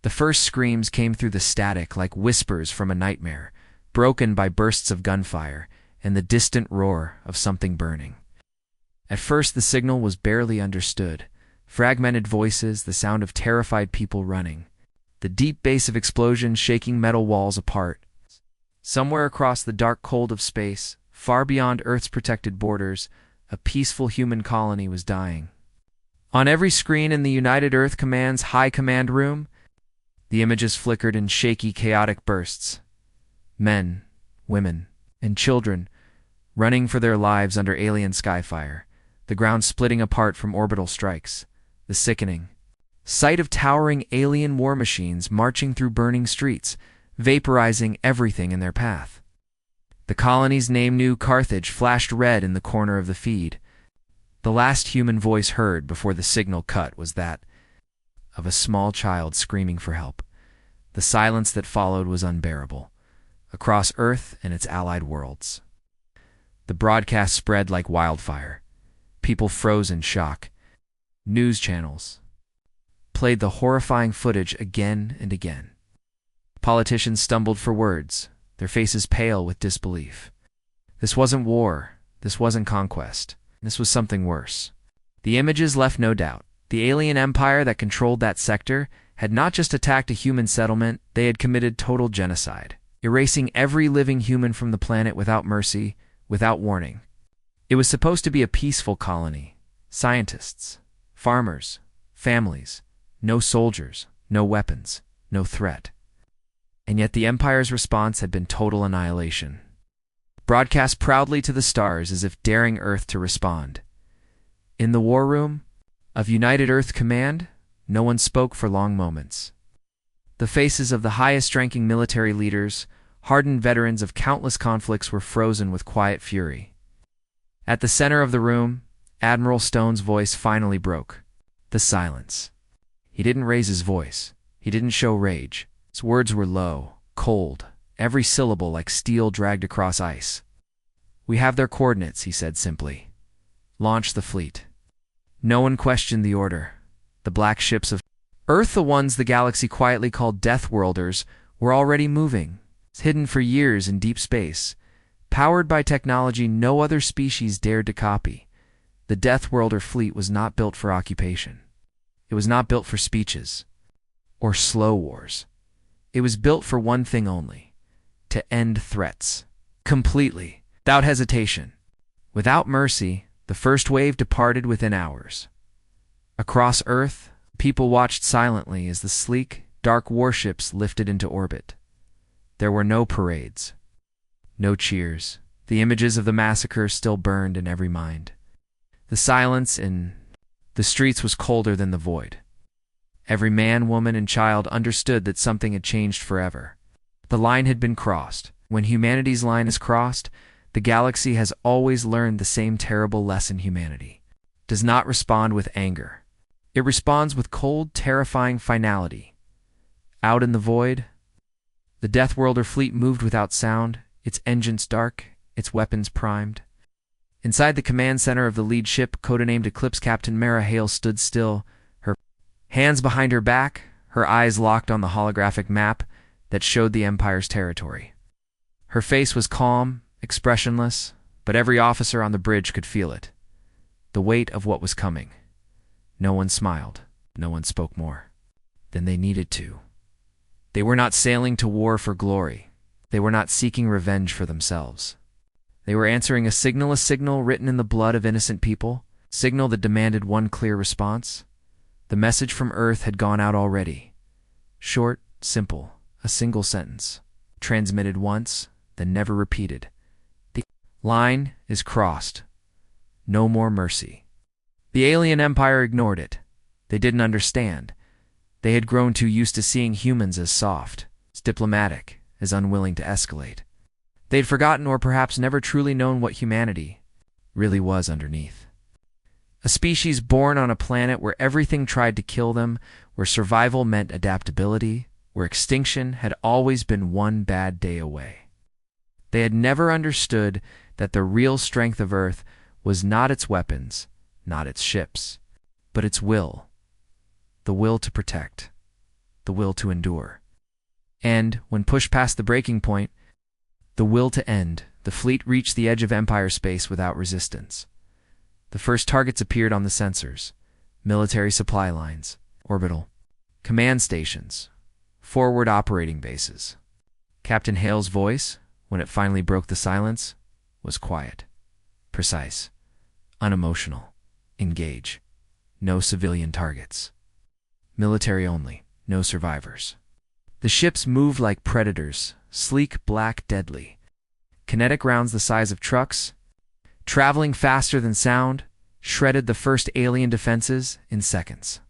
The first screams came through the static like whispers from a nightmare, broken by bursts of gunfire and the distant roar of something burning. At first the signal was barely understood. Fragmented voices, the sound of terrified people running, the deep bass of explosions shaking metal walls apart. Somewhere across the dark cold of space, far beyond Earth's protected borders, a peaceful human colony was dying. On every screen in the United Earth Command's high command room, the images flickered in shaky, chaotic bursts. Men, women, and children running for their lives under alien skyfire, the ground splitting apart from orbital strikes, the sickening sight of towering alien war machines marching through burning streets, vaporizing everything in their path. The colony's name, New Carthage, flashed red in the corner of the feed. The last human voice heard before the signal cut was that of a small child screaming for help. The silence that followed was unbearable, across Earth and its allied worlds. The broadcast spread like wildfire. People froze in shock. News channels played the horrifying footage again and again. Politicians stumbled for words, their faces pale with disbelief. This wasn't war. This wasn't conquest. This was something worse. The images left no doubt. The alien empire that controlled that sector had not just attacked a human settlement, they had committed total genocide, erasing every living human from the planet without mercy, without warning. It was supposed to be a peaceful colony. Scientists, farmers, families, no soldiers, no weapons, no threat. And yet the Empire's response had been total annihilation. Broadcast proudly to the stars as if daring Earth to respond. In the war room of United Earth Command, no one spoke for long moments. The faces of the highest-ranking military leaders, hardened veterans of countless conflicts, were frozen with quiet fury. At the center of the room, Admiral Stone's voice finally broke. The silence. He didn't raise his voice. He didn't show rage. His words were low, cold, every syllable like steel dragged across ice. "We have their coordinates," he said simply. "Launch the fleet." No one questioned the order. The black ships of Earth, the ones the galaxy quietly called Death Worlders, were already moving, hidden for years in deep space, powered by technology no other species dared to copy. The Death Worlder fleet was not built for occupation. It was not built for speeches or slow wars. It was built for one thing only: to end threats. Completely, without hesitation, without mercy. The first wave departed within hours. Across Earth, people watched silently as the sleek, dark warships lifted into orbit. There were no parades, no cheers. The images of the massacre still burned in every mind. The silence in the streets was colder than the void. Every man, woman, and child understood that something had changed forever. The line had been crossed. When humanity's line is crossed, the galaxy has always learned the same terrible lesson: humanity does not respond with anger. It responds with cold, terrifying finality. Out in the void, the Death Worlder fleet moved without sound, its engines dark, its weapons primed. Inside the command center of the lead ship, codenamed Eclipse, Captain Mara Hale stood still, her hands behind her back, her eyes locked on the holographic map that showed the Empire's territory. Her face was calm, expressionless, but every officer on the bridge could feel it. The weight of what was coming. No one smiled. No one spoke more than they needed to. They were not sailing to war for glory. They were not seeking revenge for themselves. They were answering a signal written in the blood of innocent people, a signal that demanded one clear response. The message from Earth had gone out already. Short, simple, a single sentence, transmitted once, then never repeated. The line is crossed. No more mercy. The alien empire ignored it. They didn't understand. They had grown too used to seeing humans as soft, as diplomatic, as unwilling to escalate. They'd forgotten, or perhaps never truly known, what humanity really was underneath. A species born on a planet where everything tried to kill them, where survival meant adaptability, where extinction had always been one bad day away. They had never understood that the real strength of Earth was not its weapons, not its ships, but its will. The will to protect. the will to endure. And, when pushed past the breaking point, the will to end, the fleet reached the edge of Empire space without resistance. The first targets appeared on the sensors: military supply lines, orbital command stations, forward operating bases. Captain Hale's voice, when it finally broke the silence, was quiet, precise, unemotional. Engage. No civilian targets. Military only, no survivors. The ships moved like predators, sleek, black, deadly. Kinetic rounds the size of trucks, traveling faster than sound, shredded the first alien defenses in seconds.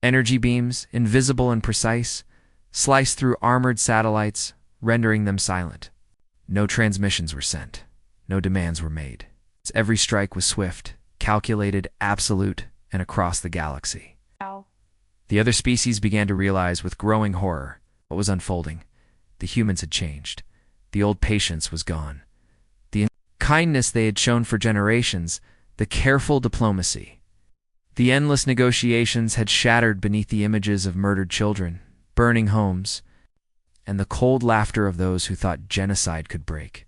Energy beams, invisible and precise, sliced through armored satellites, rendering them silent. No transmissions were sent. No demands were made. Every strike was swift, calculated, absolute, and across the galaxy. Ow. The other species began to realize with growing horror what was unfolding. The humans had changed. The old patience was gone. The kindness they had shown for generations, the careful diplomacy. The endless negotiations had shattered beneath the images of murdered children, burning homes, and the cold laughter of those who thought genocide could break.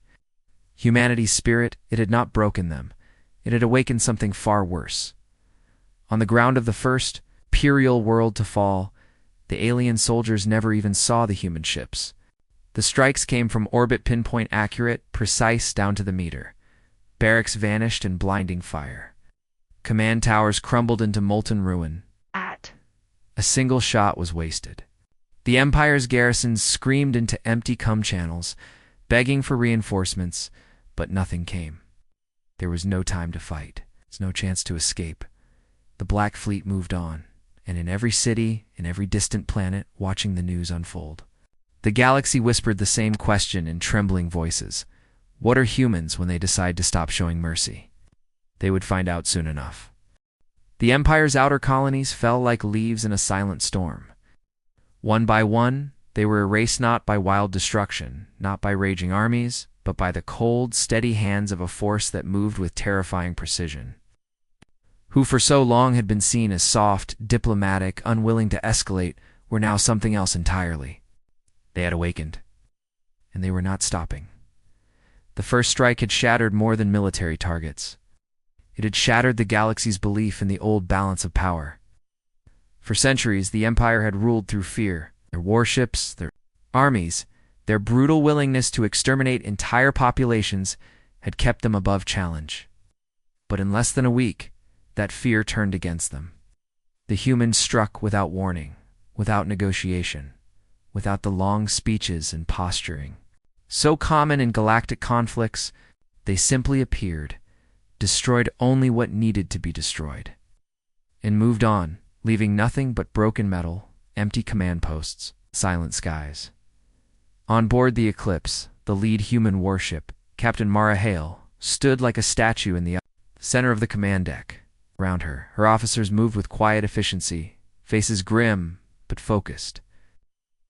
Humanity's spirit, it had not broken them. It had awakened something far worse. On the ground of the first Imperial world to fall, the alien soldiers never even saw the human ships. The strikes came from orbit, pinpoint accurate, precise down to the meter. Barracks vanished in blinding fire. Command towers crumbled into molten ruin. A single shot was wasted. The Empire's garrisons screamed into empty cum channels, begging for reinforcements, but nothing came. There was no time to fight. There's no chance to escape. The Black Fleet moved on, and in every city, in every distant planet, watching the news unfold. The galaxy whispered the same question in trembling voices. What are humans when they decide to stop showing mercy? They would find out soon enough. The Empire's outer colonies fell like leaves in a silent storm. One by one, they were erased not by wild destruction, not by raging armies, but by the cold, steady hands of a force that moved with terrifying precision. Who for so long had been seen as soft, diplomatic, unwilling to escalate, were now something else entirely. They had awakened, and they were not stopping. The first strike had shattered more than military targets. It had shattered the galaxy's belief in the old balance of power. For centuries, the Empire had ruled through fear. Their warships, their armies, their brutal willingness to exterminate entire populations had kept them above challenge. But in less than a week, that fear turned against them. The humans struck without warning, without negotiation, without the long speeches and posturing. So common in galactic conflicts, they simply appeared, destroyed only what needed to be destroyed, and moved on, leaving nothing but broken metal, empty command posts, silent skies. On board the Eclipse, the lead human warship, Captain Mara Hale, stood like a statue in the center of the command deck. Around her, her officers moved with quiet efficiency, faces grim but focused.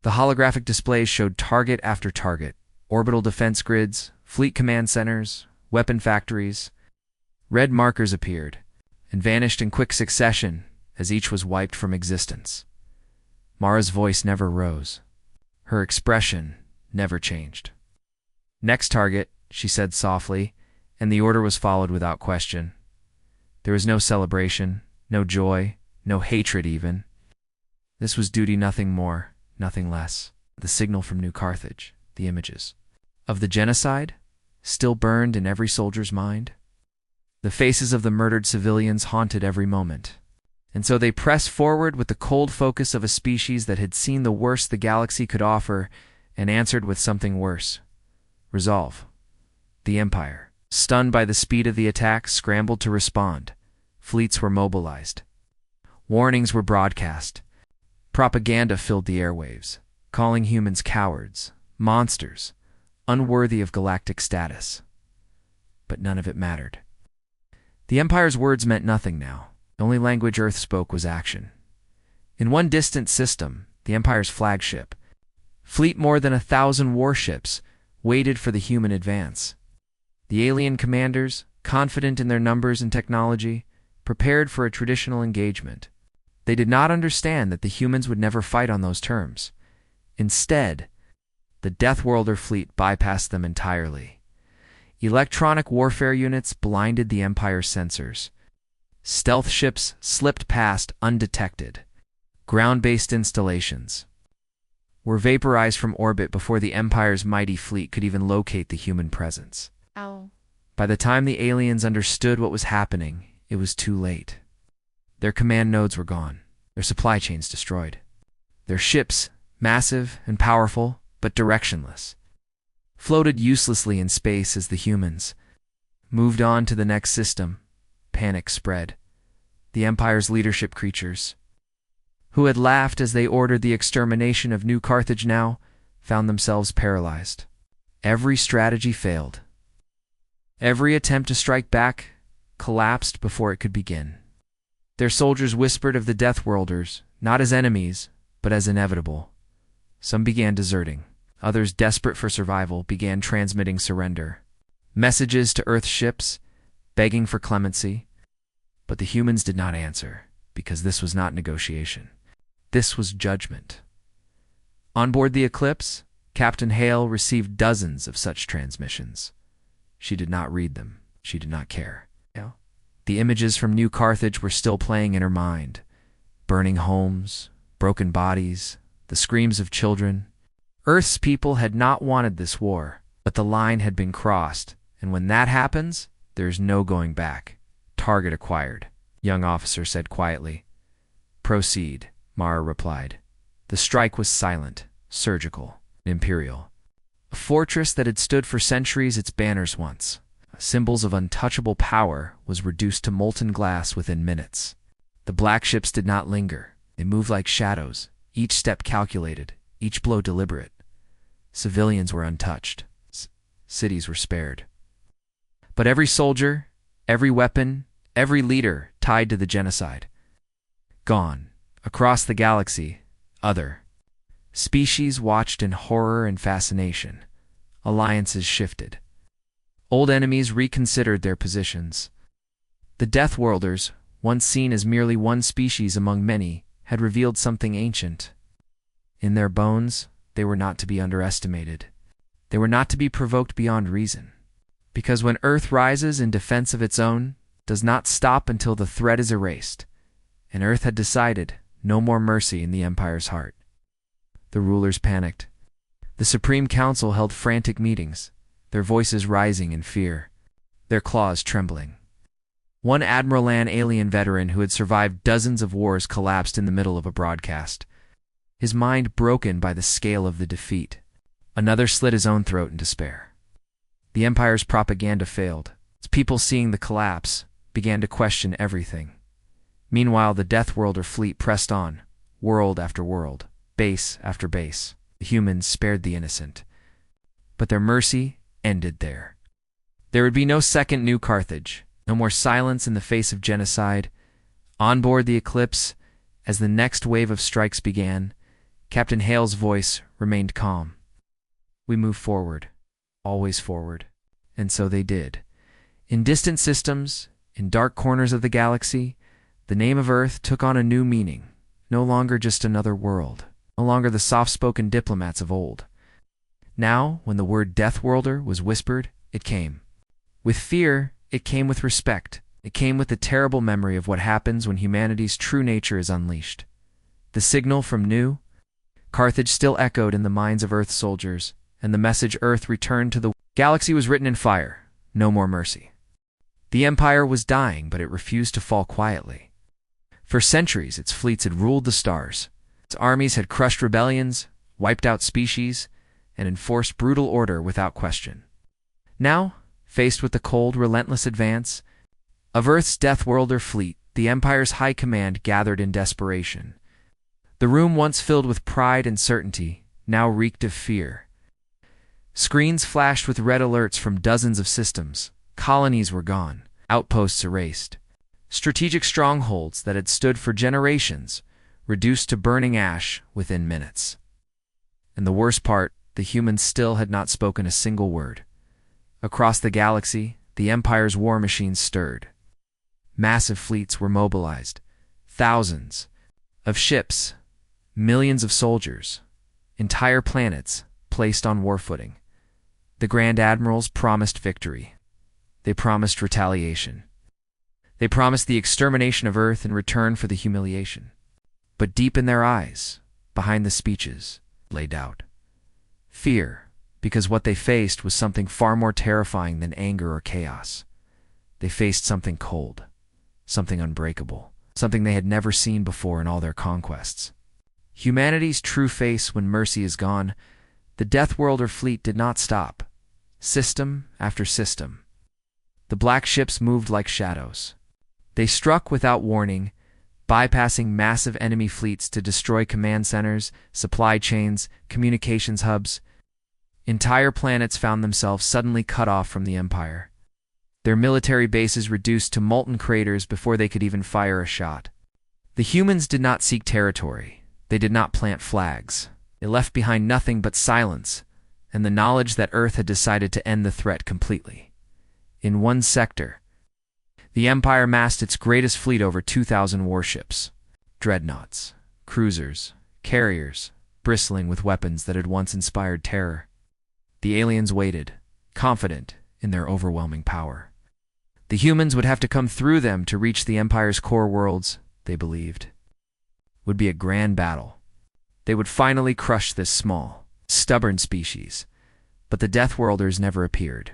The holographic displays showed target after target, orbital defense grids, fleet command centers, weapon factories. Red markers appeared and vanished in quick succession as each was wiped from existence. Mara's voice never rose. Her expression never changed. Next target, she said softly, and the order was followed without question. There was no celebration, no joy, no hatred even. This was duty, nothing more, nothing less. The signal from New Carthage, the images of the genocide, still burned in every soldier's mind. The faces of the murdered civilians haunted every moment. And so they pressed forward with the cold focus of a species that had seen the worst the galaxy could offer and answered with something worse. Resolve. The Empire, stunned by the speed of the attack, scrambled to respond. Fleets were mobilized. Warnings were broadcast. Propaganda filled the airwaves, calling humans cowards, monsters, unworthy of galactic status. But none of it mattered. The Empire's words meant nothing now. The only language Earth spoke was action. In one distant system, the Empire's flagship, fleet more than 1,000 warships, waited for the human advance. The alien commanders, confident in their numbers and technology, prepared for a traditional engagement. They did not understand that the humans would never fight on those terms. Instead, the Death Worlder fleet bypassed them entirely. Electronic warfare units blinded the Empire's sensors. Stealth ships slipped past undetected. Ground-based installations were vaporized from orbit before the Empire's mighty fleet could even locate the human presence. Ow. By the time the aliens understood what was happening, it was too late. Their command nodes were gone, their supply chains destroyed. Their ships, massive and powerful, but directionless, floated uselessly in space as the humans moved on to the next system. Panic spread. The Empire's leadership creatures, who had laughed as they ordered the extermination of New Carthage, now found themselves paralyzed. Every strategy failed. Every attempt to strike back collapsed before it could begin. Their soldiers whispered of the Death Worlders, not as enemies, but as inevitable. Some began deserting. Others, desperate for survival, began transmitting surrender. Messages to Earth ships, begging for clemency. But the humans did not answer, because this was not negotiation. This was judgment. On board the Eclipse, Captain Hale received dozens of such transmissions. She did not read them. She did not care. The images from New Carthage were still playing in her mind. Burning homes, broken bodies, the screams of children. Earth's people had not wanted this war, but the line had been crossed, and when that happens, there's no going back. Target acquired, young officer said quietly. Proceed, Mara replied. The strike was silent, surgical, imperial. A fortress that had stood for centuries its banners once, symbols of untouchable power, was reduced to molten glass within minutes. The black ships did not linger. They moved like shadows, each step calculated, each blow deliberate. Civilians were untouched. Cities were spared. But every soldier, every weapon, every leader tied to the genocide. Gone. Across the galaxy, other species watched in horror and fascination. Alliances shifted. Old enemies reconsidered their positions. The Death Worlders, once seen as merely one species among many, had revealed something ancient. In their bones, they were not to be underestimated. They were not to be provoked beyond reason. Because when Earth rises in defense of its own, does not stop until the threat is erased. And Earth had decided, no more mercy in the Empire's heart. The rulers panicked. The Supreme Council held frantic meetings, their voices rising in fear, their claws trembling. One Admiral-an alien veteran who had survived dozens of wars collapsed in the middle of a broadcast, his mind broken by the scale of the defeat. Another slit his own throat in despair. The Empire's propaganda failed. Its people, seeing the collapse, began to question everything. Meanwhile, the Death Worlder fleet pressed on, world after world, base after base. The humans spared the innocent. But their mercy ended there. There would be no second New Carthage, no more silence in the face of genocide. On board the Eclipse, as the next wave of strikes began, Captain Hale's voice remained calm. We move forward, always forward. And so they did. In distant systems, in dark corners of the galaxy, the name of Earth took on a new meaning. No longer just another world, no longer the soft-spoken diplomats of old. Now, when the word Death Worlder was whispered, it came. With fear, it came with respect. It came with the terrible memory of what happens when humanity's true nature is unleashed. The signal from New Carthage still echoed in the minds of Earth's soldiers, and the message Earth returned to the galaxy was written in fire. No more mercy. The Empire was dying, but it refused to fall quietly. For centuries, its fleets had ruled the stars. Its armies had crushed rebellions, wiped out species, and enforced brutal order without question. Now, faced with the cold, relentless advance of Earth's Death Worlder fleet, the Empire's high command gathered in desperation. The room, once filled with pride and certainty, now reeked of fear. Screens flashed with red alerts from dozens of systems. Colonies were gone, outposts erased. Strategic strongholds that had stood for generations reduced to burning ash within minutes. And the worst part, the humans still had not spoken a single word. Across the galaxy, the Empire's war machines stirred. Massive fleets were mobilized. Thousands, of ships, millions of soldiers, entire planets placed on war footing. The Grand Admirals promised victory. They promised retaliation. They promised the extermination of Earth in return for the humiliation. But deep in their eyes, behind the speeches, lay doubt. Fear, because what they faced was something far more terrifying than anger or chaos. They faced something cold, something unbreakable, something they had never seen before in all their conquests. Humanity's true face when mercy is gone. The Death Worlder fleet did not stop. System after system. The black ships moved like shadows. They struck without warning, bypassing massive enemy fleets to destroy command centers, supply chains, communications hubs. Entire planets found themselves suddenly cut off from the Empire. Their military bases reduced to molten craters before they could even fire a shot. The humans did not seek territory. They did not plant flags. They left behind nothing but silence and the knowledge that Earth had decided to end the threat completely. In one sector, the Empire massed its greatest fleet, over 2,000 warships, dreadnoughts, cruisers, carriers, bristling with weapons that had once inspired terror. The aliens waited, confident in their overwhelming power. The humans would have to come through them to reach the Empire's core worlds, they believed. Would be a grand battle. They would finally crush this small, stubborn species. But the Death Worlders never appeared.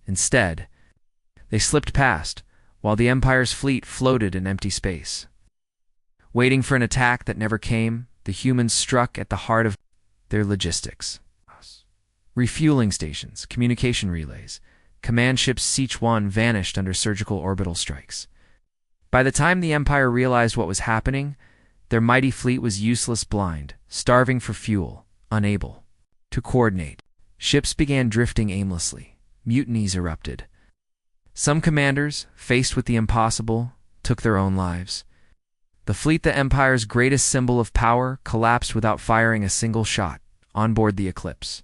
Instead, they slipped past, while the Empire's fleet floated in empty space. Waiting for an attack that never came, the humans struck at the heart of their logistics. Refueling stations, communication relays, command ships each one vanished under surgical orbital strikes. By the time the Empire realized what was happening, their mighty fleet was useless, blind, starving for fuel, unable to coordinate. Ships began drifting aimlessly. Mutinies erupted. Some commanders, faced with the impossible, took their own lives. The fleet, the Empire's greatest symbol of power, collapsed without firing a single shot on board the Eclipse.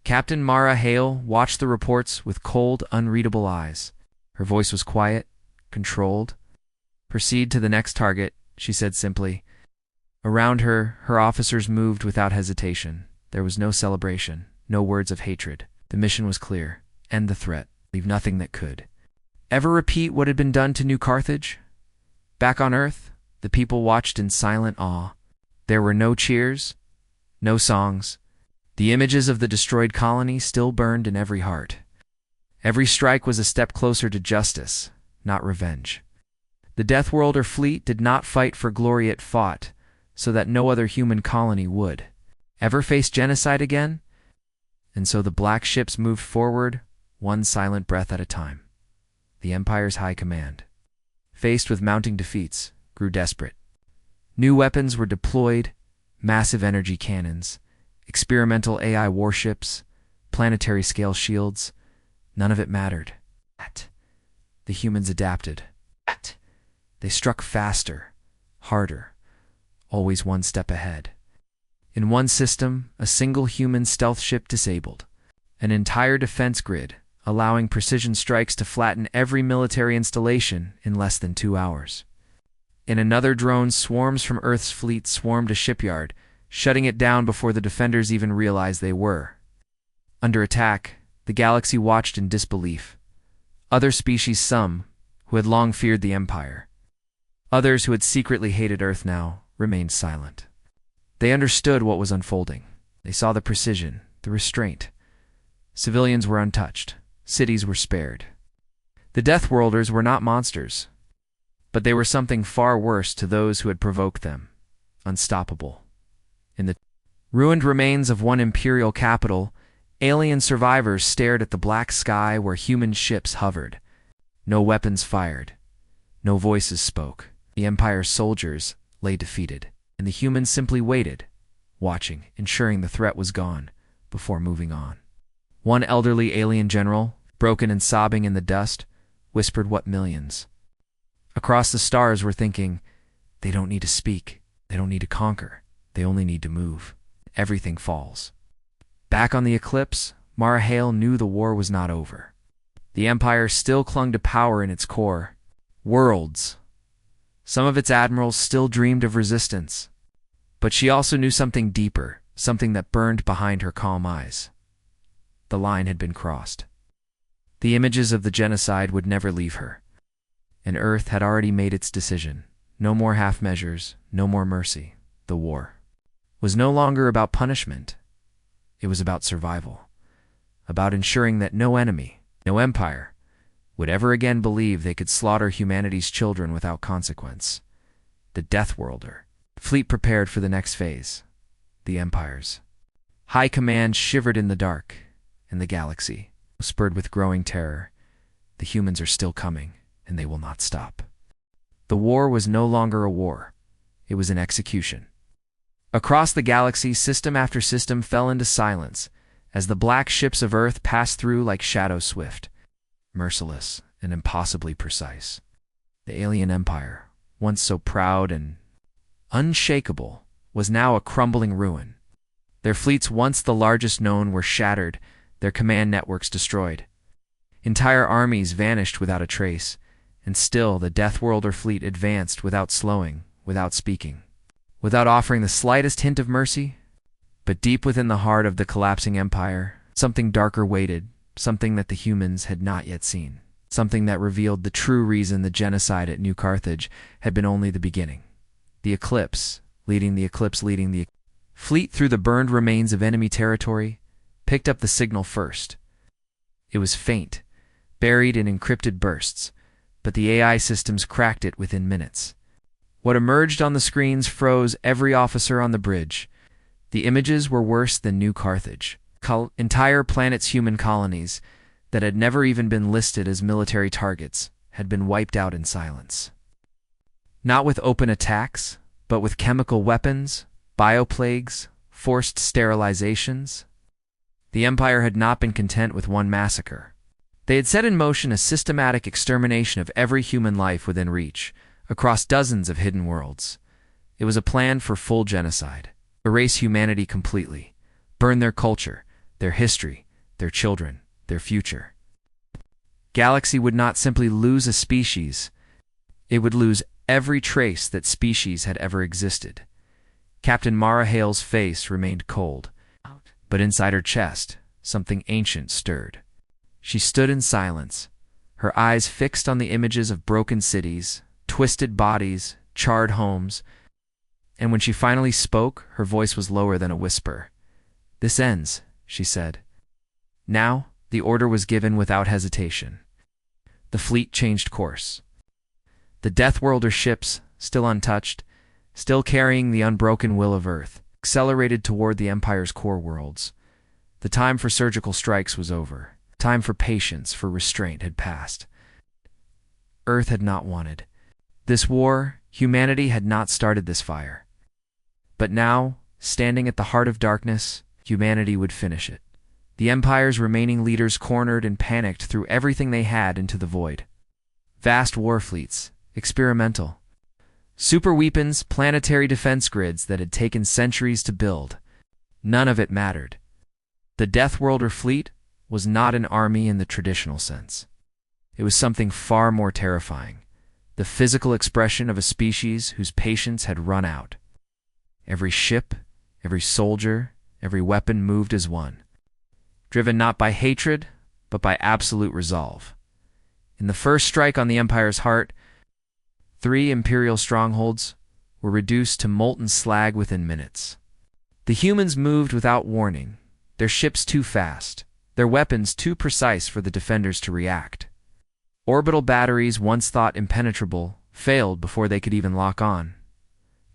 Captain Mara Hale watched the reports with cold, unreadable eyes. Her voice was quiet, controlled. "Proceed to the next target," she said simply. Around her, her officers moved without hesitation. There was no celebration, no words of hatred. The mission was clear. End the threat. Leave nothing that could. Ever repeat what had been done to New Carthage? Back on Earth, the people watched in silent awe. There were no cheers, no songs. The images of the destroyed colony still burned in every heart. Every strike was a step closer to justice, not revenge. The Death Worlder fleet did not fight for glory, it fought so that no other human colony would ever face genocide again. And so the black ships moved forward, one silent breath at a time. The Empire's high command, faced with mounting defeats, grew desperate. New weapons were deployed, massive energy cannons, experimental AI warships, planetary-scale shields. None of it mattered. The humans adapted. They struck faster, harder, always one step ahead. In one system, a single human stealth ship disabled an entire defense grid, allowing precision strikes to flatten every military installation in less than 2 hours. In another drone, swarms from Earth's fleet swarmed a shipyard, shutting it down before the defenders even realized they were under attack. The galaxy watched in disbelief. Other species, some who had long feared the Empire, others who had secretly hated Earth, now remained silent. They understood what was unfolding. They saw the precision, the restraint. Civilians were untouched. Cities were spared. The Death Worlders were not monsters, but they were something far worse to those who had provoked them. Unstoppable. In the ruined remains of one imperial capital, alien survivors stared at the black sky where human ships hovered. No weapons fired. No voices spoke. The Empire's soldiers lay defeated, and the humans simply waited, watching, ensuring the threat was gone, before moving on. One elderly alien general, broken and sobbing in the dust, whispered what millions across the stars were thinking: they don't need to speak, they don't need to conquer, they only need to move. Everything falls. Back on the Eclipse, Mara Hale knew the war was not over. The Empire still clung to power in its core. Worlds, Some of its admirals still dreamed of resistance. But she also knew something deeper, something that burned behind her calm eyes. The line had been crossed. The images of the genocide would never leave her. And Earth had already made its decision. No more half measures, no more mercy. The war was no longer about punishment. It was about survival. About ensuring that no enemy, no empire, would ever again believe they could slaughter humanity's children without consequence. The Death Worlder fleet prepared for the next phase. The Empire's high command shivered in the dark, and the galaxy spurred with growing terror. The humans are still coming, and they will not stop. The war was no longer a war. It was an execution. Across the galaxy, system after system fell into silence as the black ships of Earth passed through like shadows swift, merciless and impossibly precise. The alien empire, once so proud and unshakable, was now a crumbling ruin. Their fleets, once the largest known, were shattered, their command networks destroyed. Entire armies vanished without a trace, and still the Death Worlder fleet advanced without slowing, without speaking, without offering the slightest hint of mercy. But deep within the heart of the collapsing empire, something darker waited, something that the humans had not yet seen, something that revealed the true reason the genocide at New Carthage had been only the beginning. The eclipse leading the fleet through the burned remains of enemy territory, picked up the signal first. It was faint, buried in encrypted bursts, but the AI systems cracked it within minutes. What emerged on the screens froze every officer on the bridge. The images were worse than New Carthage. Entire planet's human colonies that had never even been listed as military targets had been wiped out in silence. Not with open attacks, but with chemical weapons, bioplagues, forced sterilizations. The Empire had not been content with one massacre. They had set in motion a systematic extermination of every human life within reach, across dozens of hidden worlds. It was a plan for full genocide. Erase humanity completely. Burn their culture, their history, their children, their future. Galaxy would not simply lose a species. It would lose every trace that species had ever existed. Captain Mara Hale's face remained cold, but inside her chest, something ancient stirred. She stood in silence, her eyes fixed on the images of broken cities, twisted bodies, charred homes, and when she finally spoke, her voice was lower than a whisper. "This ends," she said. Now, the order was given without hesitation. The fleet changed course. The Death Worlder ships, still untouched, still carrying the unbroken will of Earth, accelerated toward the Empire's core worlds. The time for surgical strikes was over. Time for patience, for restraint had passed. Earth had not wanted this war. Humanity had not started this fire. But now, standing at the heart of darkness, humanity would finish it. The Empire's remaining leaders cornered and panicked threw everything they had into the void. Vast war fleets, experimental, super weapons, planetary defense grids that had taken centuries to build. None of it mattered. The Death Worlder fleet was not an army in the traditional sense. It was something far more terrifying, the physical expression of a species whose patience had run out. Every ship, every soldier, every weapon moved as one, driven not by hatred, but by absolute resolve. In the first strike on the Empire's heart, 3 Imperial strongholds were reduced to molten slag within minutes. The humans moved without warning, their ships too fast, their weapons too precise for the defenders to react. Orbital batteries, once thought impenetrable, failed before they could even lock on.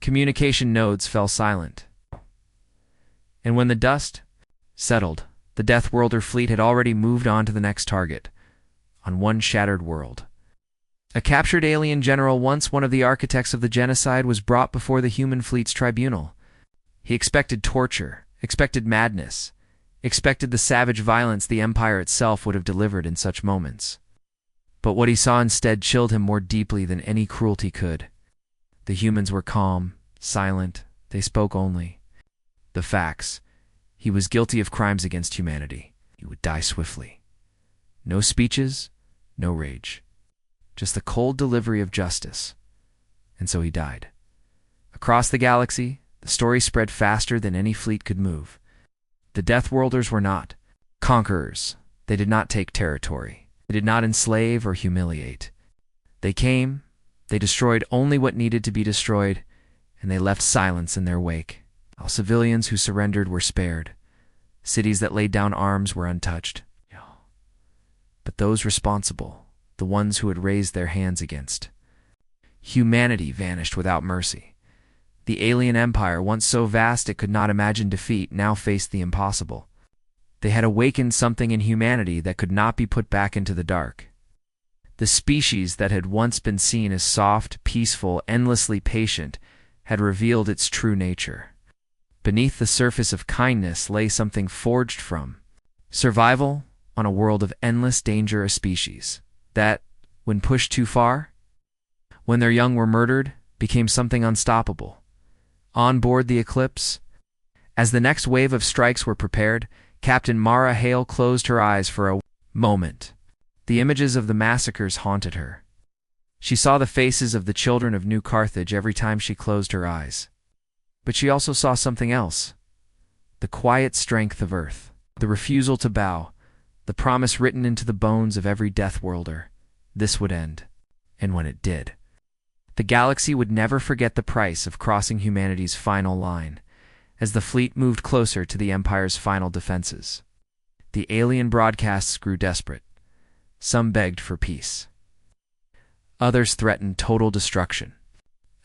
Communication nodes fell silent. And when the dust settled, the Death Worlder fleet had already moved on to the next target, on one shattered world. A captured alien general, once one of the architects of the genocide, was brought before the human fleet's tribunal. He expected torture, expected madness, expected the savage violence the Empire itself would have delivered in such moments. But what he saw instead chilled him more deeply than any cruelty could. The humans were calm, silent, they spoke only the facts. He was guilty of crimes against humanity. He would die swiftly. No speeches, no rage. Just the cold delivery of justice. and so he died. Across the galaxy, the story spread faster than any fleet could move. The Deathworlders were not conquerors. They did not take territory. They did not enslave or humiliate. They came, they destroyed only what needed to be destroyed, and they left silence in their wake. All civilians who surrendered were spared. Cities that laid down arms were untouched. But those responsible, the ones who had raised their hands against humanity, vanished without mercy. The alien empire, once so vast it could not imagine defeat, now faced the impossible. They had awakened something in humanity that could not be put back into the dark. The species that had once been seen as soft, peaceful, endlessly patient, had revealed its true nature. Beneath the surface of kindness lay something forged from survival on a world of endless danger, a species that, when pushed too far, when their young were murdered, became something unstoppable. On board the Eclipse, as the next wave of strikes were prepared, Captain Mara Hale closed her eyes for a moment. The images of the massacres haunted her. She saw the faces of the children of New Carthage every time she closed her eyes. But she also saw something else. The quiet strength of Earth, the refusal to bow, the promise written into the bones of every Deathworlder. This would end. And when it did, the galaxy would never forget the price of crossing humanity's final line. As the fleet moved closer to the Empire's final defenses, the alien broadcasts grew desperate. Some begged for peace. Others threatened total destruction.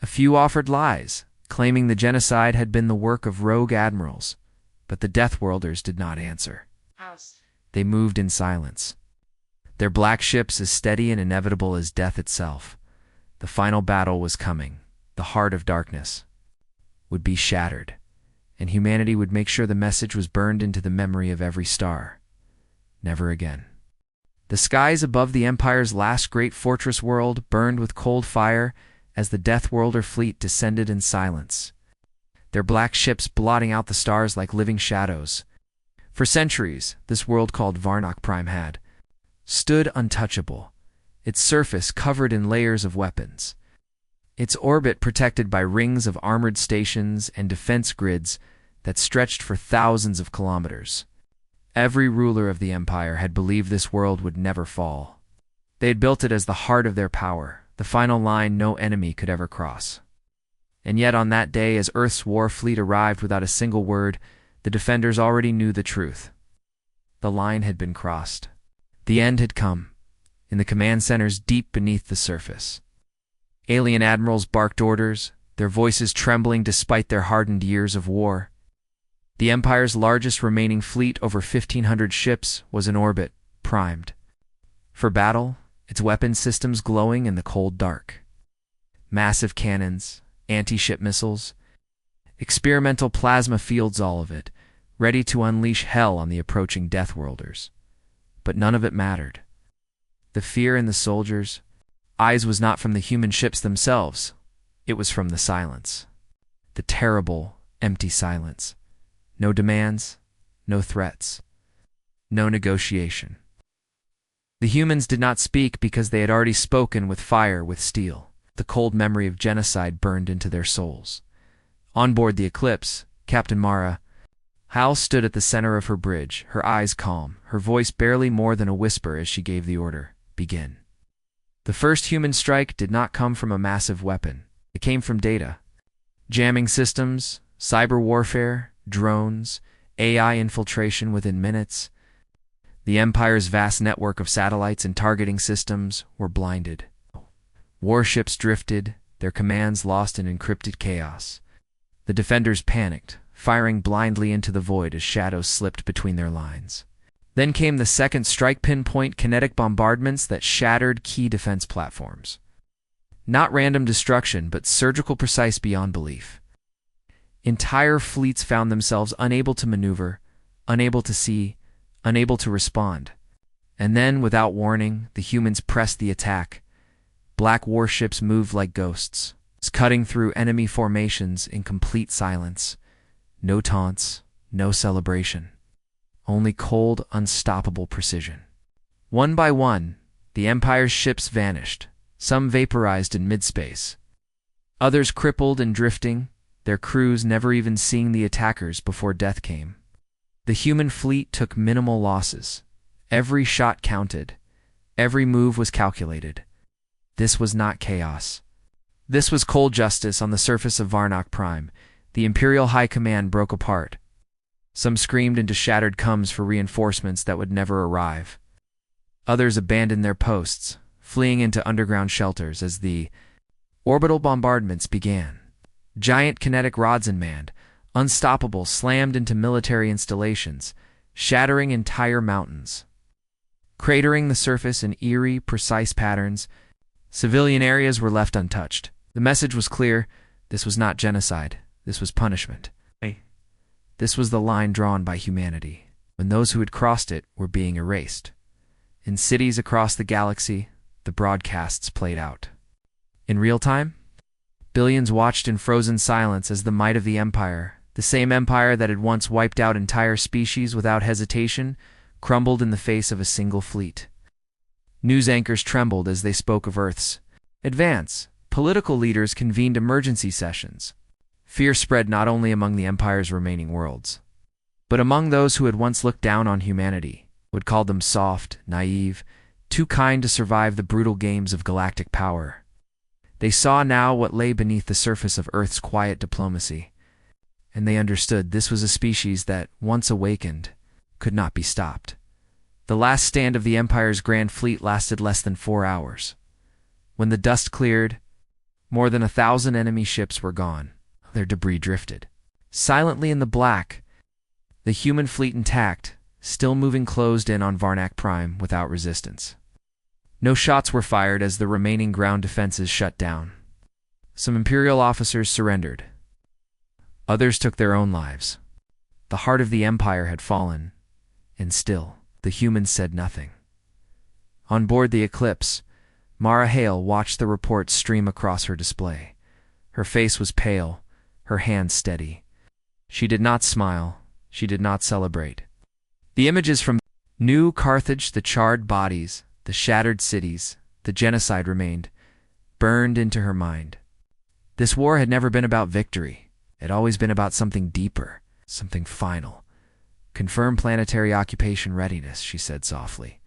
A few offered lies, claiming the genocide had been the work of rogue admirals, but the Deathworlders did not answer. They moved in silence, their black ships as steady and inevitable as death itself. The final battle was coming. The heart of darkness would be shattered, and humanity would make sure the message was burned into the memory of every star. Never again. The skies above the Empire's last great fortress world burned with cold fire as the Deathworlder fleet descended in silence, their black ships blotting out the stars like living shadows. For centuries, this world called Varnock Prime had stood untouchable, its surface covered in layers of weapons, its orbit protected by rings of armored stations and defense grids that stretched for thousands of kilometers. Every ruler of the Empire had believed this world would never fall. They had built it as the heart of their power, the final line no enemy could ever cross. And yet on that day, as Earth's war fleet arrived without a single word, the defenders already knew the truth. The line had been crossed. The end had come, in the command centers deep beneath the surface. Alien admirals barked orders, their voices trembling despite their hardened years of war. The Empire's largest remaining fleet, over 1,500 ships, was in orbit, primed for battle, its weapon systems glowing in the cold dark. Massive cannons, anti-ship missiles, experimental plasma fields, all of it, ready to unleash hell on the approaching Deathworlders. But none of it mattered. The fear in the soldiers' eyes was not from the human ships themselves. It was from the silence. The terrible, empty silence. No demands, no threats, no negotiation. The humans did not speak because they had already spoken with fire, with steel. The cold memory of genocide burned into their souls. On board the Eclipse, Captain Mara Hale stood at the center of her bridge, her eyes calm, her voice barely more than a whisper as she gave the order, "Begin." The first human strike did not come from a massive weapon. It came from data. Jamming systems, cyber warfare, drones, AI infiltration within minutes. The Empire's vast network of satellites and targeting systems were blinded. Warships drifted, their commands lost in encrypted chaos. The defenders panicked, firing blindly into the void as shadows slipped between their lines. Then came the second strike, pinpoint kinetic bombardments that shattered key defense platforms. Not random destruction, but surgical precise beyond belief. Entire fleets found themselves unable to maneuver, unable to see, unable to respond. And then, without warning, the humans pressed the attack. Black warships moved like ghosts, cutting through enemy formations in complete silence. No taunts, no celebration. Only cold, unstoppable precision. One by one, the Empire's ships vanished, some vaporized in midspace. Others crippled and drifting, their crews never even seeing the attackers before death came. The human fleet took minimal losses. Every shot counted. Every move was calculated. This was not chaos. This was cold justice on the surface of Varnock Prime. The Imperial High Command broke apart. Some screamed into shattered cums for reinforcements that would never arrive. Others abandoned their posts, fleeing into underground shelters as the orbital bombardments began. Giant kinetic rods in manned, unstoppable, slammed into military installations, shattering entire mountains. Cratering the surface in eerie, precise patterns, civilian areas were left untouched. The message was clear. This was not genocide. This was punishment. This was the line drawn by humanity, when those who had crossed it were being erased. In cities across the galaxy, the broadcasts played out. In real time, billions watched in frozen silence as the might of the Empire, the same empire that had once wiped out entire species without hesitation, crumbled in the face of a single fleet. News anchors trembled as they spoke of Earth's advance. Political leaders convened emergency sessions. Fear spread not only among the Empire's remaining worlds, but among those who had once looked down on humanity, would call them soft, naive, too kind to survive the brutal games of galactic power. They saw now what lay beneath the surface of Earth's quiet diplomacy, and they understood this was a species that, once awakened, could not be stopped. The last stand of the Empire's Grand Fleet lasted less than 4 hours. When the dust cleared, more than 1,000 enemy ships were gone. Their debris drifted. Silently in the black, the human fleet intact, still moving closed in on Varnock Prime without resistance. No shots were fired as the remaining ground defenses shut down. Some Imperial officers surrendered. Others took their own lives. The heart of the Empire had fallen, and still, the humans said nothing. On board the Eclipse, Mara Hale watched the reports stream across her display. Her face was pale, her hands steady. She did not smile, she did not celebrate. The images from New Carthage, the charred bodies, the shattered cities, the genocide remained, burned into her mind. This war had never been about victory. It had always been about something deeper, something final. Confirm planetary occupation readiness, she said softly.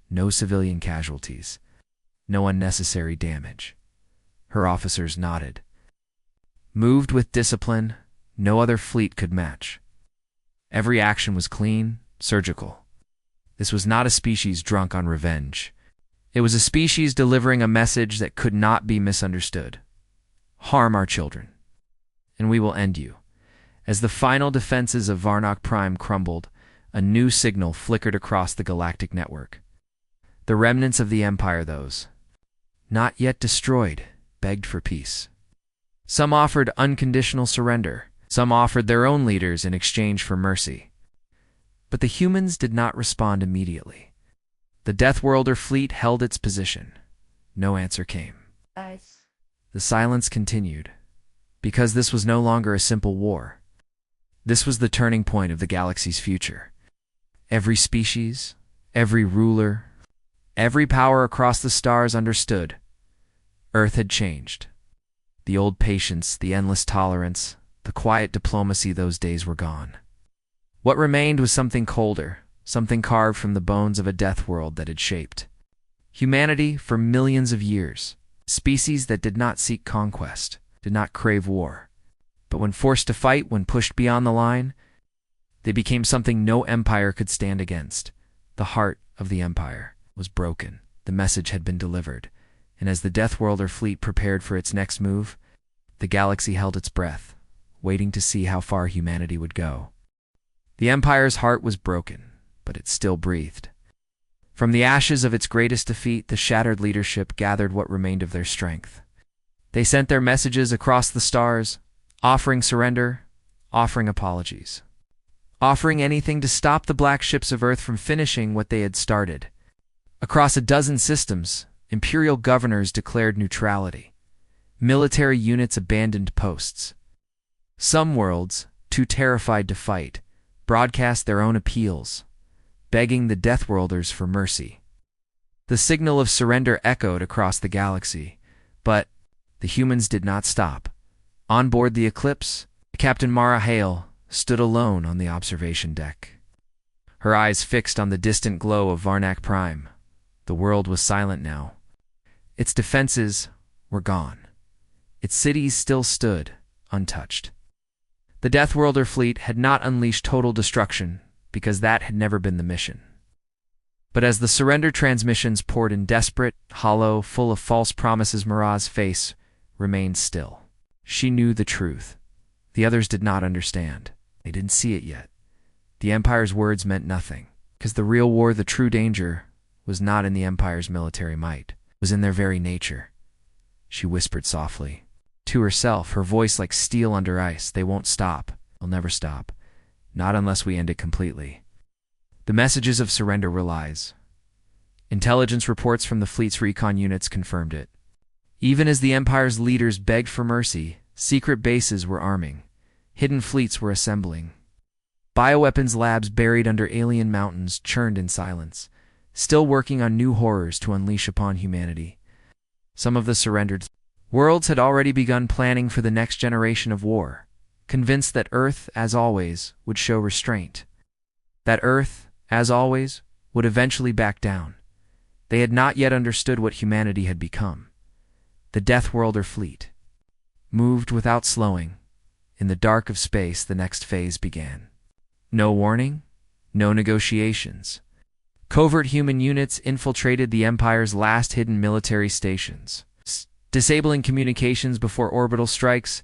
No civilian casualties. No unnecessary damage. Her officers nodded. Moved with discipline, no other fleet could match. Every action was clean, surgical. This was not a species drunk on revenge. It was a species delivering a message that could not be misunderstood. Harm our children, and we will end you. As the final defenses of Varnock Prime crumbled, a new signal flickered across the galactic network. The remnants of the Empire, those not yet destroyed, begged for peace. Some offered unconditional surrender. Some offered their own leaders in exchange for mercy. But the humans did not respond immediately. The Death Worlder fleet held its position. No answer came. The silence continued, because this was no longer a simple war. This was the turning point of the galaxy's future. Every species, every ruler, every power across the stars understood. Earth had changed. The old patience, the endless tolerance, the quiet diplomacy those days were gone. What remained was something colder, something carved from the bones of a death world that had shaped humanity for millions of years. Species that did not seek conquest, did not crave war. But when forced to fight, when pushed beyond the line, they became something no empire could stand against. The heart of the Empire was broken. The message had been delivered. And as the Death Worlder fleet prepared for its next move, the galaxy held its breath, waiting to see how far humanity would go. The Empire's heart was broken, but it still breathed. From the ashes of its greatest defeat, the shattered leadership gathered what remained of their strength. They sent their messages across the stars, offering surrender, offering apologies, offering anything to stop the black ships of Earth from finishing what they had started. Across a dozen systems, Imperial governors declared neutrality. Military units abandoned posts. Some worlds, too terrified to fight, broadcast their own appeals, begging the Death Worlders for mercy. The signal of surrender echoed across the galaxy, but the humans did not stop. On board the Eclipse, Captain Mara Hale stood alone on the observation deck. Her eyes fixed on the distant glow of Varnak Prime. The world was silent now. Its defenses were gone. Its cities still stood, untouched. The Deathworlder fleet had not unleashed total destruction, because that had never been the mission. But as the surrender transmissions poured in desperate, hollow, full of false promises, Mara's face remained still. She knew the truth. The others did not understand. They didn't see it yet. The Empire's words meant nothing, because the real war, the true danger, was not in the Empire's military might. It was in their very nature. She whispered softly. To herself, her voice like steel under ice. They won't stop. They'll never stop. Not unless we end it completely. The messages of surrender were lies. Intelligence reports from the fleet's recon units confirmed it. Even as the Empire's leaders begged for mercy, secret bases were arming. Hidden fleets were assembling. Bioweapons labs buried under alien mountains churned in silence, still working on new horrors to unleash upon humanity. Some of the surrendered worlds had already begun planning for the next generation of war, convinced that Earth, as always, would show restraint. That Earth, as always, would eventually back down. They had not yet understood what humanity had become. The Deathworlder fleet moved without slowing. In the dark of space, the next phase began. No warning, no negotiations. Covert human units infiltrated the Empire's last hidden military stations, disabling communications before orbital strikes,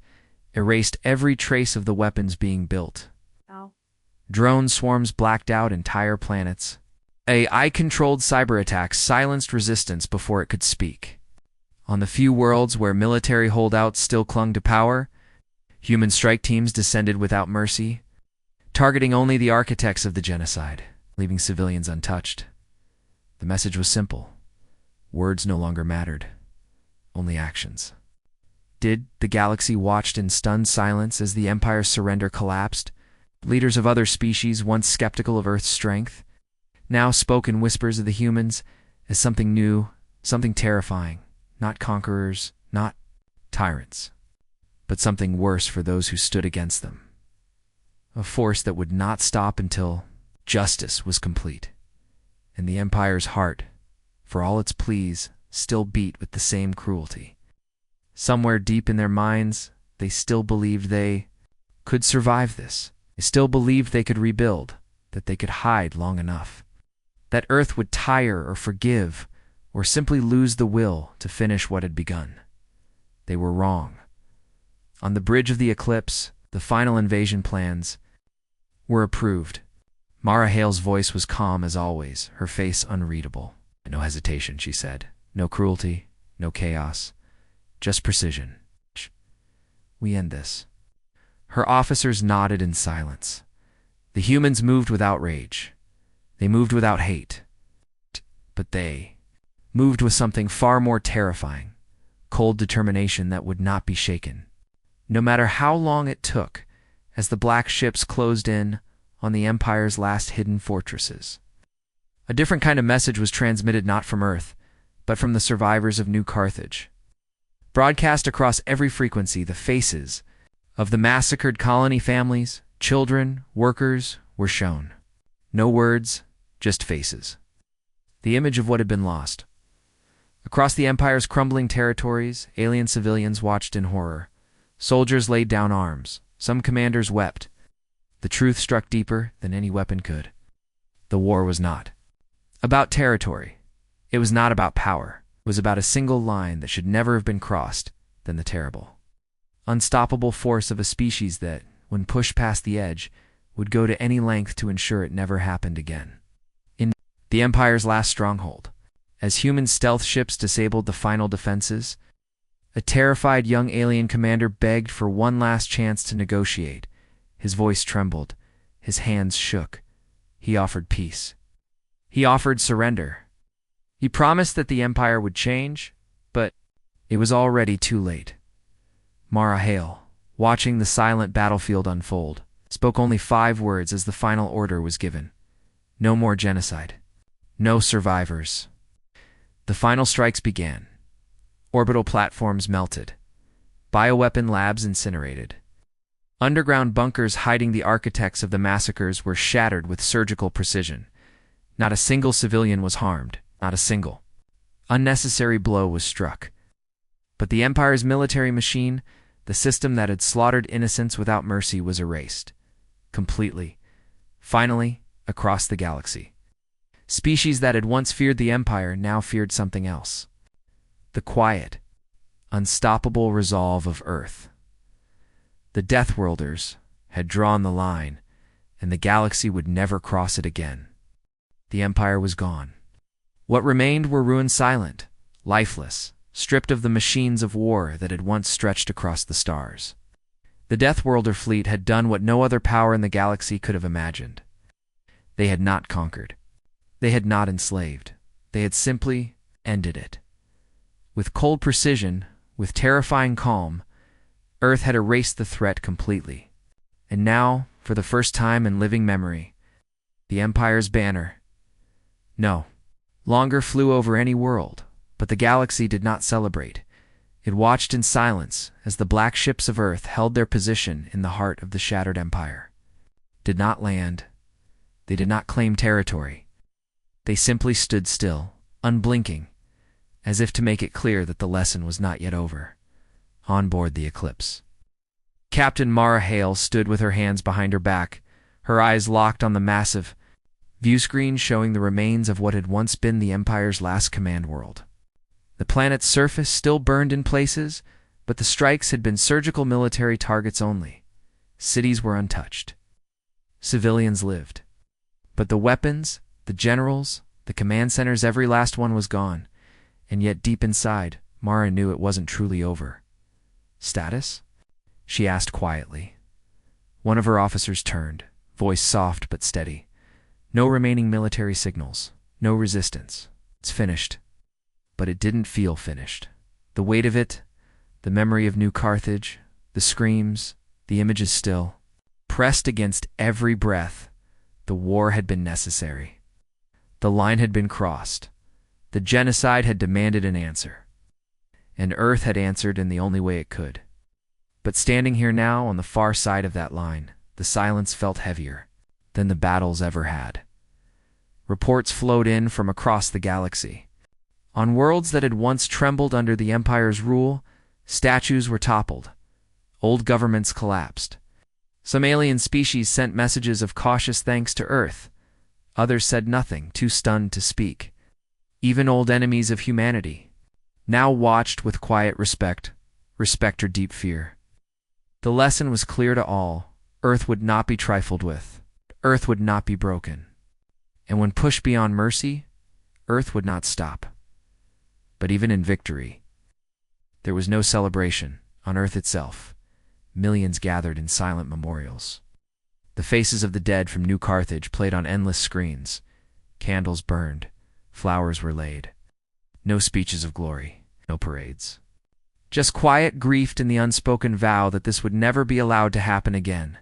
erased every trace of the weapons being built. Drone swarms blacked out entire planets. AI-controlled cyber attacks silenced resistance before it could speak. On the few worlds where military holdouts still clung to power, human strike teams descended without mercy, targeting only the architects of the genocide, leaving civilians untouched. The message was simple. Words no longer mattered. Only actions. Did the galaxy watched in stunned silence as the Empire's surrender collapsed? Leaders of other species, once skeptical of Earth's strength, now spoke in whispers of the humans as something new, something terrifying. Not conquerors, not tyrants, but something worse for those who stood against them. A force that would not stop until justice was complete. And the Empire's heart, for all its pleas, still beat with the same cruelty. Somewhere deep in their minds, they still believed they could survive this. They still believed they could rebuild, that they could hide long enough. That Earth would tire or forgive, or simply lose the will to finish what had begun. They were wrong. On the bridge of the Eclipse, the final invasion plans were approved. Mara Hale's voice was calm as always, her face unreadable. No hesitation, she said. No cruelty, no chaos, just precision. We end this. Her officers nodded in silence. The humans moved without rage. They moved without hate. But they moved with something far more terrifying, cold determination that would not be shaken. No matter how long it took, as the black ships closed in on the Empire's last hidden fortresses. A different kind of message was transmitted not from Earth, but from the survivors of New Carthage. Broadcast across every frequency, the faces of the massacred colony families, children, workers, were shown. No words, just faces. The image of what had been lost. Across the Empire's crumbling territories, alien civilians watched in horror. Soldiers laid down arms. Some commanders wept. The truth struck deeper than any weapon could. The war was not about territory. It was not about power. It was about a single line that should never have been crossed, then the terrible, unstoppable force of a species that, when pushed past the edge, would go to any length to ensure it never happened again. In the Empire's last stronghold, as human stealth ships disabled the final defenses, a terrified young alien commander begged for one last chance to negotiate. His voice trembled. His hands shook. He offered peace. He offered surrender. He promised that the Empire would change, but it was already too late. Mara Hale, watching the silent battlefield unfold, spoke only 5 words as the final order was given. No more genocide. No survivors. The final strikes began. Orbital platforms melted. bioweapon labs incinerated. Underground bunkers hiding the architects of the massacres were shattered with surgical precision. Not a single civilian was harmed, not a single unnecessary blow was struck. But the Empire's military machine, the system that had slaughtered innocents without mercy, was erased. Completely. Finally, across the galaxy. Species that had once feared the Empire now feared something else. The quiet, unstoppable resolve of Earth. The Deathworlders had drawn the line, and the galaxy would never cross it again. The Empire was gone. What remained were ruins, silent, lifeless, stripped of the machines of war that had once stretched across the stars. The Deathworlder fleet had done what no other power in the galaxy could have imagined. They had not conquered. They had not enslaved. They had simply ended it. With cold precision, with terrifying calm, Earth had erased the threat completely. And now, for the first time in living memory, the Empire's banner no longer flew over any world, but the galaxy did not celebrate. It watched in silence as the black ships of Earth held their position in the heart of the shattered Empire. Did not land. They did not claim territory. They simply stood still, unblinking, as if to make it clear that the lesson was not yet over. On board the Eclipse, Captain Mara Hale stood with her hands behind her back, her eyes locked on the massive viewscreen showing the remains of what had once been the Empire's last command world. The planet's surface still burned in places, but the strikes had been surgical military targets only. Cities were untouched. Civilians lived. But the weapons, the generals, the command centers, every last one was gone. And yet deep inside, Mara knew it wasn't truly over. Status? She asked quietly. One of her officers turned, voice soft but steady. No remaining military signals. No resistance. It's finished. But it didn't feel finished. The weight of it, the memory of New Carthage, the screams, the images still, pressed against every breath. The war had been necessary. The line had been crossed. The genocide had demanded an answer. And Earth had answered in the only way it could. But standing here now on the far side of that line, the silence felt heavier than the battles ever had. Reports flowed in from across the galaxy. On worlds that had once trembled under the Empire's rule, statues were toppled. Old governments collapsed. Some alien species sent messages of cautious thanks to Earth. Others said nothing, too stunned to speak. Even old enemies of humanity now watched with quiet respect or deep fear. The lesson was clear to all. Earth would not be trifled with. Earth would not be broken. And when pushed beyond mercy, Earth would not stop. But even in victory, there was no celebration on Earth itself. Millions gathered in silent memorials. The faces of the dead from New Carthage played on endless screens. Candles burned. Flowers were laid. No speeches of glory. No parades. Just quiet grief and the unspoken vow that this would never be allowed to happen again.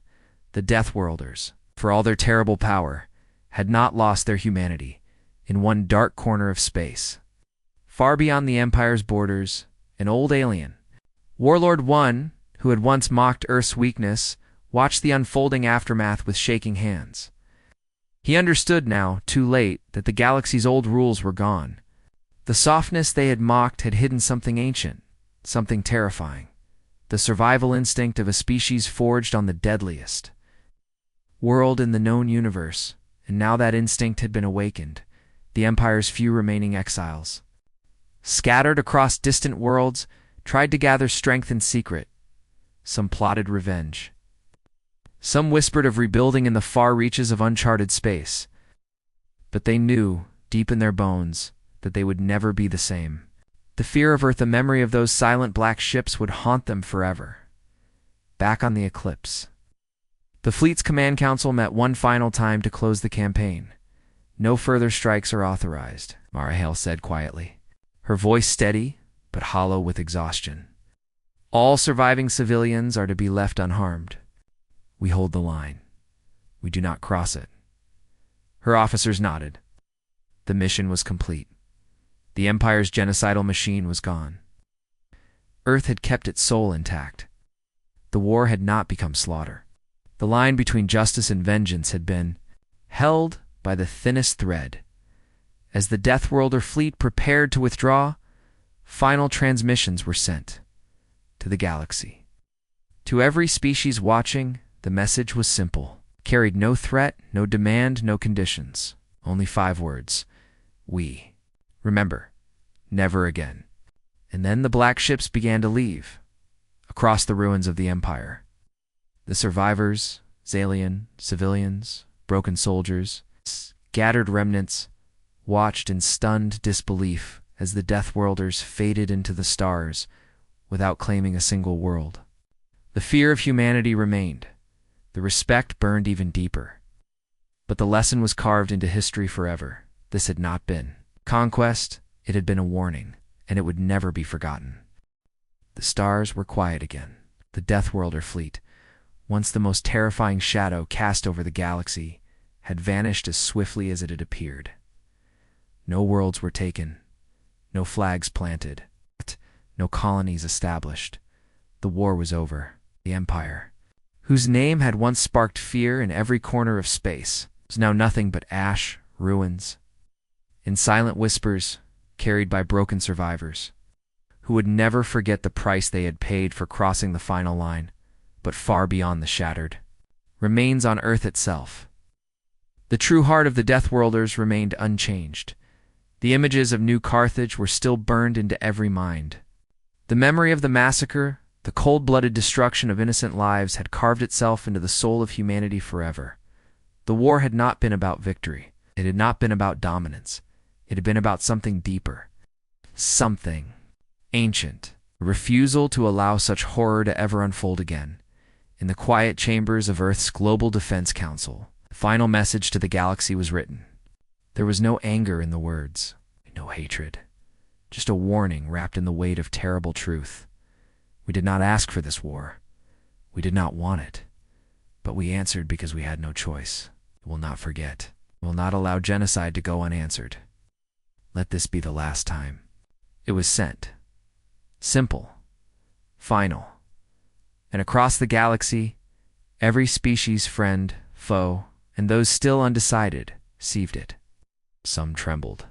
The Deathworlders, for all their terrible power, had not lost their humanity. In one dark corner of space, far beyond the Empire's borders, an old alien, Warlord One, who had once mocked Earth's weakness, watched the unfolding aftermath with shaking hands. He understood now, too late, that the galaxy's old rules were gone. The softness they had mocked had hidden something ancient, something terrifying. The survival instinct of a species forged on the deadliest world in the known universe, and now that instinct had been awakened. The Empire's few remaining exiles, scattered across distant worlds, tried to gather strength in secret. Some plotted revenge. Some whispered of rebuilding in the far reaches of uncharted space. But they knew, deep in their bones, that they would never be the same. The fear of Earth, the memory of those silent black ships would haunt them forever. Back on the Eclipse, the fleet's command council met one final time to close the campaign. No further strikes are authorized, Mara Hale said quietly, her voice steady but hollow with exhaustion. All surviving civilians are to be left unharmed. We hold the line. We do not cross it. Her officers nodded. The mission was complete. The Empire's genocidal machine was gone. Earth had kept its soul intact. The war had not become slaughter. The line between justice and vengeance had been held by the thinnest thread. As the Deathworlder fleet prepared to withdraw, final transmissions were sent to the galaxy. To every species watching, the message was simple. Carried no threat, no demand, no conditions. Only 5 words. We. Remember, never again. And then the black ships began to leave, across the ruins of the Empire. The survivors, Xalian, civilians, broken soldiers, scattered remnants, watched in stunned disbelief as the Deathworlders faded into the stars without claiming a single world. The fear of humanity remained. The respect burned even deeper. But the lesson was carved into history forever. This had not been conquest, it had been a warning, and it would never be forgotten. The stars were quiet again. The Deathworlder fleet, once the most terrifying shadow cast over the galaxy, had vanished as swiftly as it had appeared. No worlds were taken, no flags planted, no colonies established. The war was over. The Empire, whose name had once sparked fear in every corner of space, was now nothing but ash, ruins, and silent whispers carried by broken survivors, who would never forget the price they had paid for crossing the final line, but far beyond the shattered remains on Earth itself. The true heart of the Deathworlders remained unchanged. The images of New Carthage were still burned into every mind. The memory of the massacre, the cold-blooded destruction of innocent lives, had carved itself into the soul of humanity forever. The war had not been about victory. It had not been about dominance. It had been about something deeper. Something ancient. A refusal to allow such horror to ever unfold again. In the quiet chambers of Earth's Global Defense Council, the final message to the galaxy was written. There was no anger in the words, no hatred. Just a warning wrapped in the weight of terrible truth. We did not ask for this war. We did not want it. But we answered because we had no choice. We will not forget. We will not allow genocide to go unanswered. Let this be the last time. It was sent. Simple. Final. And across the galaxy, every species, friend, foe, and those still undecided, received it. Some trembled.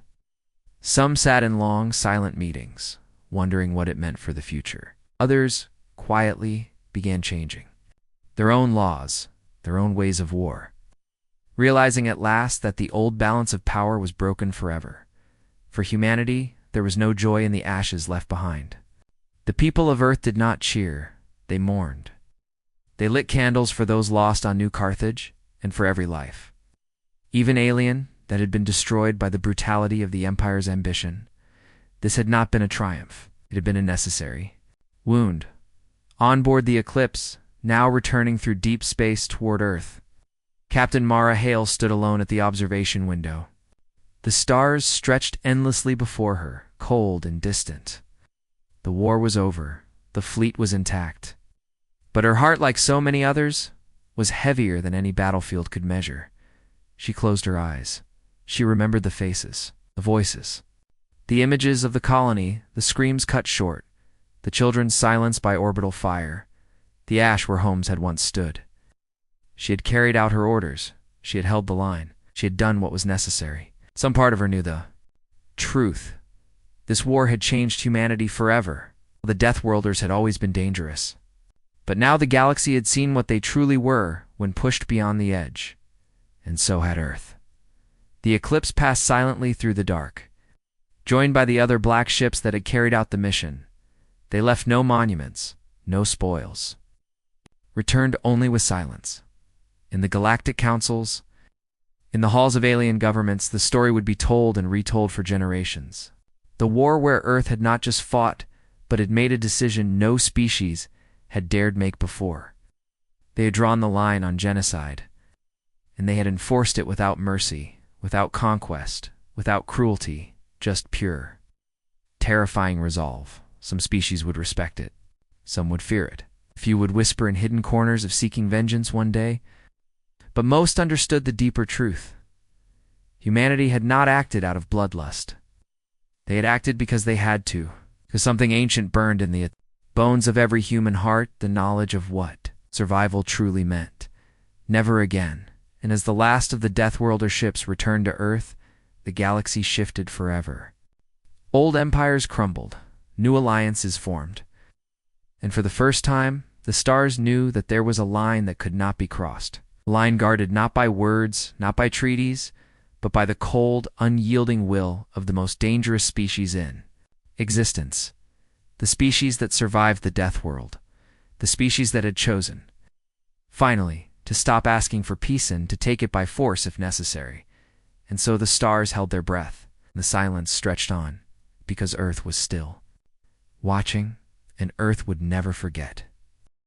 Some sat in long, silent meetings, wondering what it meant for the future. Others, quietly, began changing their own laws, their own ways of war, realizing at last that the old balance of power was broken forever. For humanity, there was no joy in the ashes left behind. The people of Earth did not cheer, they mourned. They lit candles for those lost on New Carthage and for every life. Even alien, that had been destroyed by the brutality of the Empire's ambition. This had not been a triumph, it had been a necessary wound. On board the Eclipse, now returning through deep space toward Earth, Captain Mara Hale stood alone at the observation window. The stars stretched endlessly before her, cold and distant. The war was over, the fleet was intact. But her heart, like so many others, was heavier than any battlefield could measure. She closed her eyes. She remembered the faces, the voices, the images of the colony, the screams cut short, the children silenced by orbital fire, the ash where homes had once stood. She had carried out her orders. She had held the line. She had done what was necessary. Some part of her knew the truth. This war had changed humanity forever. The Deathworlders had always been dangerous. But now the galaxy had seen what they truly were when pushed beyond the edge. And so had Earth. The Eclipse passed silently through the dark. Joined by the other black ships that had carried out the mission, they left no monuments, no spoils. Returned only with silence. In the galactic councils, in the halls of alien governments, the story would be told and retold for generations. The war where Earth had not just fought, but had made a decision no species had dared make before. They had drawn the line on genocide, and they had enforced it without mercy, without conquest, without cruelty, just pure, terrifying resolve. Some species would respect it. Some would fear it. A few would whisper in hidden corners of seeking vengeance one day. But most understood the deeper truth. Humanity had not acted out of bloodlust. They had acted because they had to, because something ancient burned in the Bones of every human heart, the knowledge of what survival truly meant. Never again. And as the last of the Deathworlder ships returned to Earth, the galaxy shifted forever. Old empires crumbled, new alliances formed. And for the first time, the stars knew that there was a line that could not be crossed. A line guarded not by words, not by treaties, but by the cold, unyielding will of the most dangerous species in existence. The species that survived the death world. The species that had chosen, finally, to stop asking for peace and to take it by force if necessary. And so the stars held their breath. The silence stretched on, because Earth was still. Watching, and Earth would never forget.